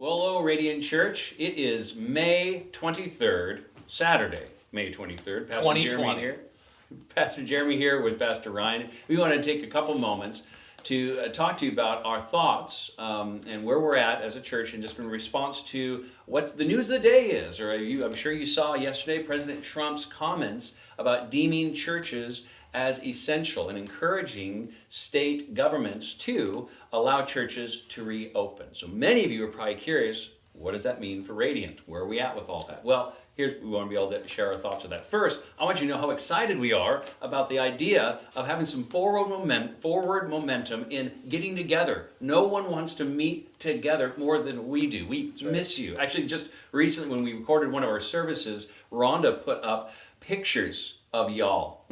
Well, hello, Radiant Church. It is May 23rd, Saturday, May 23rd. Pastor 2020. Jeremy here. Pastor Jeremy here with Pastor Ryan. We want to take a couple moments to talk to you about our thoughts and where we're at as a church, and just in response to what the news of the day is. I'm sure you saw yesterday President Trump's comments about deeming churches as essential and encouraging state governments to allow churches to reopen. So many of you are probably curious, what does that mean for Radiant? Where are we at with all that? Well, we want to be able to share our thoughts with that. First, I want you to know how excited we are about the idea of having some forward momentum in getting together. No one wants to meet together more than we do. We miss you. Actually, just recently when we recorded one of our services, Rhonda put up pictures of y'all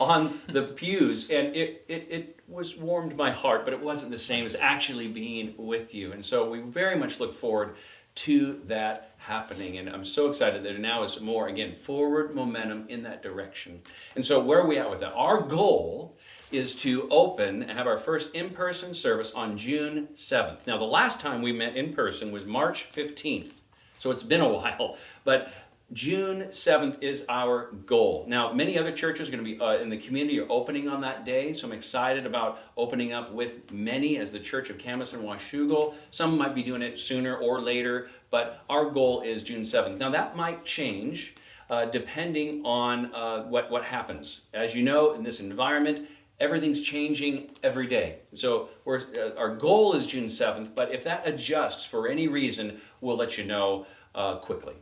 on the pews, and it was warmed my heart, but it wasn't the same as actually being with you. And so we very much look forward to that happening, and I'm so excited that now is more, again, forward momentum in that direction. And so where are we at with that? Our goal is to open and have our first in-person service on June 7th. Now, the last time we met in person was March 15th, so it's been a while, but June 7th is our goal. Now, many other churches are going to be in the community are opening on that day, so I'm excited about opening up with many as the Church of Camas and Washougal. Some might be doing it sooner or later, but our goal is June 7th. Now, that might change depending on what happens. As you know, in this environment, everything's changing every day. So our goal is June 7th, but if that adjusts for any reason, we'll let you know quickly.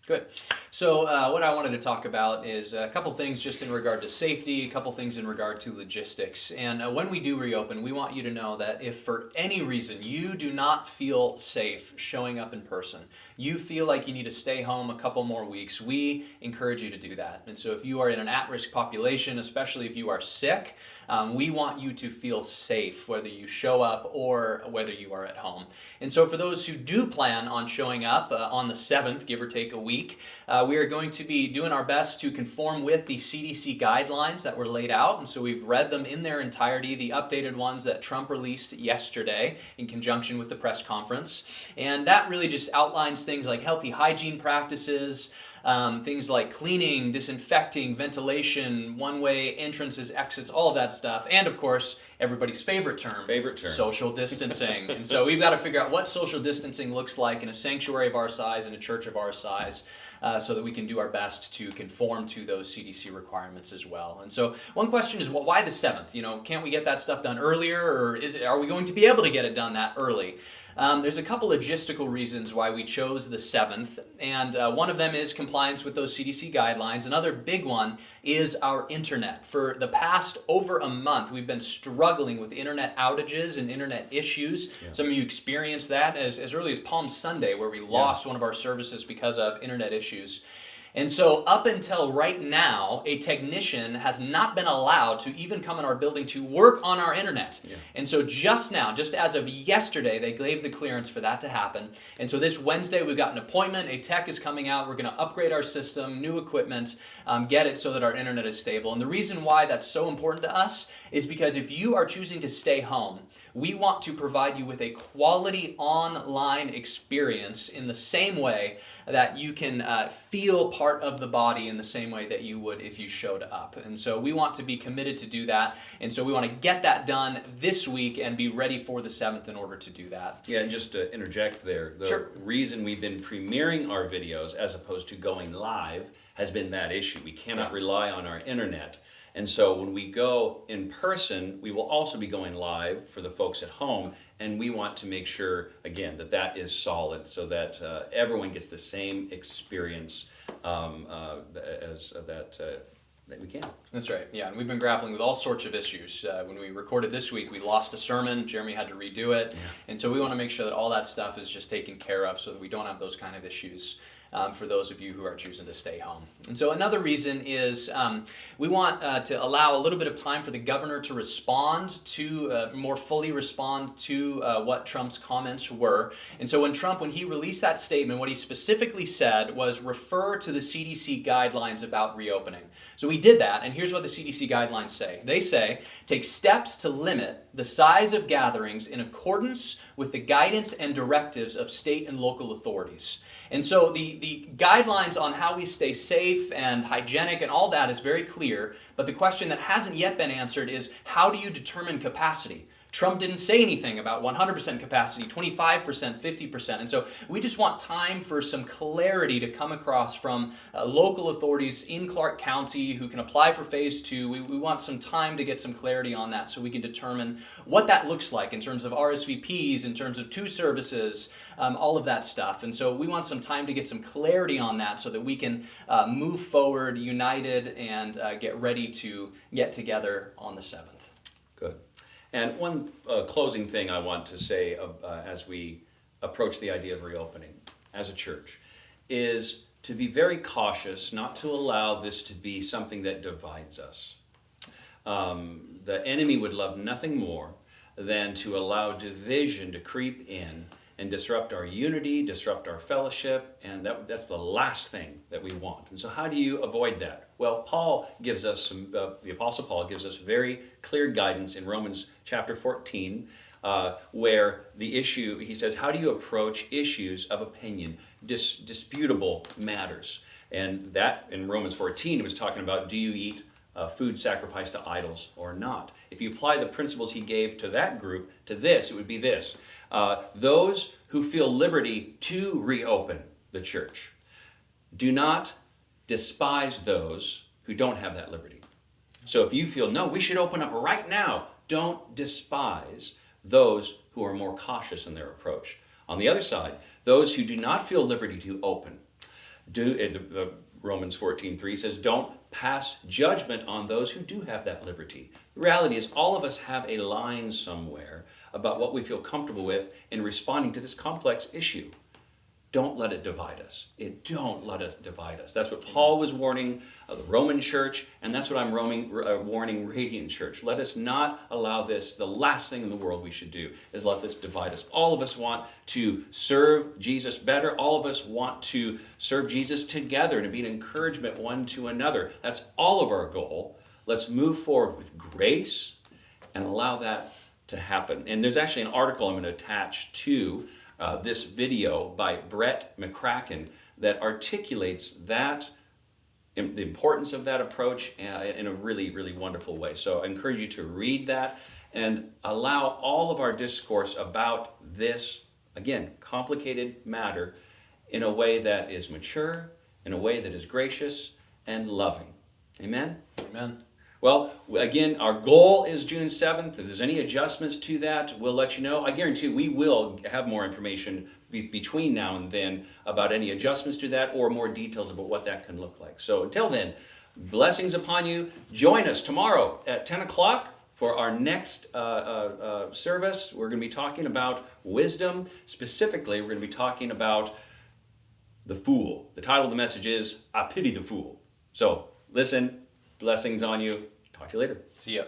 Good. So what I wanted to talk about is a couple things just in regard to safety, a couple things in regard to logistics. And when we do reopen, we want you to know that if for any reason you do not feel safe showing up in person, you feel like you need to stay home a couple more weeks, we encourage you to do that. And so if you are in an at-risk population, especially if you are sick, we want you to feel safe, whether you show up or whether you are at home. And so for those who do plan on showing up on the 7th, give or take a week, we are going to be doing our best to conform with the CDC guidelines that were laid out. And so we've read them in their entirety, the updated ones that Trump released yesterday in conjunction with the press conference. And that really just outlines things like healthy hygiene practices, things like cleaning, disinfecting, ventilation, one-way entrances, exits, all of that stuff. And of course, everybody's favorite term, social distancing. And so we've got to figure out what social distancing looks like in a sanctuary of our size, in a church of our size, so that we can do our best to conform to those CDC requirements as well. And so one question is, well, why the 7th? Can't we get that stuff done earlier, or are we going to be able to get it done that early? There's a couple logistical reasons why we chose the 7th, and one of them is compliance with those CDC guidelines. Another big one is our internet. For the past over a month, we've been struggling with internet outages and internet issues. Yeah. Some of you experienced that as early as Palm Sunday, where we lost one of our services because of internet issues. And so up until right now, a technician has not been allowed to even come in our building to work on our internet. Yeah. And so just now, just as of yesterday, they gave the clearance for that to happen. And so this Wednesday, we've got an appointment. A tech is coming out. We're going to upgrade our system, new equipment, get it so that our internet is stable. And the reason why that's so important to us is because if you are choosing to stay home, we want to provide you with a quality online experience in the same way that you can feel part of the body in the same way that you would if you showed up. And so we want to be committed to do that. And so we want to get that done this week and be ready for the 7th in order to do that. Yeah, and just to interject there, the reason we've been premiering our videos as opposed to going live has been that issue. We cannot rely on our internet. And so when we go in person, we will also be going live for the folks at home, and we want to make sure, again, that is solid so that everyone gets the same experience that we can. That's right, yeah, and we've been grappling with all sorts of issues. When we recorded this week, we lost a sermon. Jeremy had to redo it, and so we want to make sure that all that stuff is just taken care of so that we don't have those kind of issues. for those of you who are choosing to stay home. And so another reason is we want to allow a little bit of time for the governor to respond to, more fully respond to what Trump's comments were. And so when he released that statement, what he specifically said was refer to the CDC guidelines about reopening. So we did that, and here's what the CDC guidelines say. They say, take steps to limit the size of gatherings in accordance with the guidance and directives of state and local authorities. And so the guidelines on how we stay safe and hygienic and all that is very clear, but the question that hasn't yet been answered is, how do you determine capacity? Trump didn't say anything about 100% capacity, 25%, 50%. And so we just want time for some clarity to come across from local authorities in Clark County who can apply for phase 2. We want some time to get some clarity on that so we can determine what that looks like in terms of RSVPs, in terms of 2 services, all of that stuff. And so we want some time to get some clarity on that so that we can move forward united and get ready to get together on the 7th. Good. And one closing thing I want to say as we approach the idea of reopening as a church is to be very cautious not to allow this to be something that divides us. The enemy would love nothing more than to allow division to creep in and disrupt our unity, disrupt our fellowship, and that's the last thing that we want. And so how do you avoid that? Well, Paul gives us the Apostle Paul gives us very clear guidance in Romans chapter 14, where the issue, he says, how do you approach issues of opinion, disputable matters? And that, in Romans 14, it was talking about, do you eat food sacrificed to idols or not? If you apply the principles he gave to that group to this, it would be this. Those who feel liberty to reopen the church, do not despise those who don't have that liberty. So if you feel, no, we should open up right now, don't despise those who are more cautious in their approach. On the other side, those who do not feel liberty to open, Romans 14:3 says, don't pass judgment on those who do have that liberty. The reality is all of us have a line somewhere about what we feel comfortable with in responding to this complex issue. Don't let it divide us. Don't let it divide us. That's what Paul was warning the Roman church, and that's what I'm warning Radiant Church. Let us not allow this. The last thing in the world we should do is let this divide us. All of us want to serve Jesus better. All of us want to serve Jesus together and to be an encouragement one to another. That's all of our goal. Let's move forward with grace and allow that to happen. And there's actually an article I'm going to attach to this video by Brett McCracken that articulates that, the importance of that approach in a really, really wonderful way. So I encourage you to read that and allow all of our discourse about this, again, complicated matter in a way that is mature, in a way that is gracious and loving. Amen? Amen. Well, again, our goal is June 7th. If there's any adjustments to that, we'll let you know. I guarantee we will have more information between now and then about any adjustments to that or more details about what that can look like. So until then, blessings upon you. Join us tomorrow at 10 o'clock for our next service. We're going to be talking about wisdom. Specifically, we're going to be talking about the fool. The title of the message is, I Pity the Fool. So listen. Blessings on you. Talk to you later. See ya.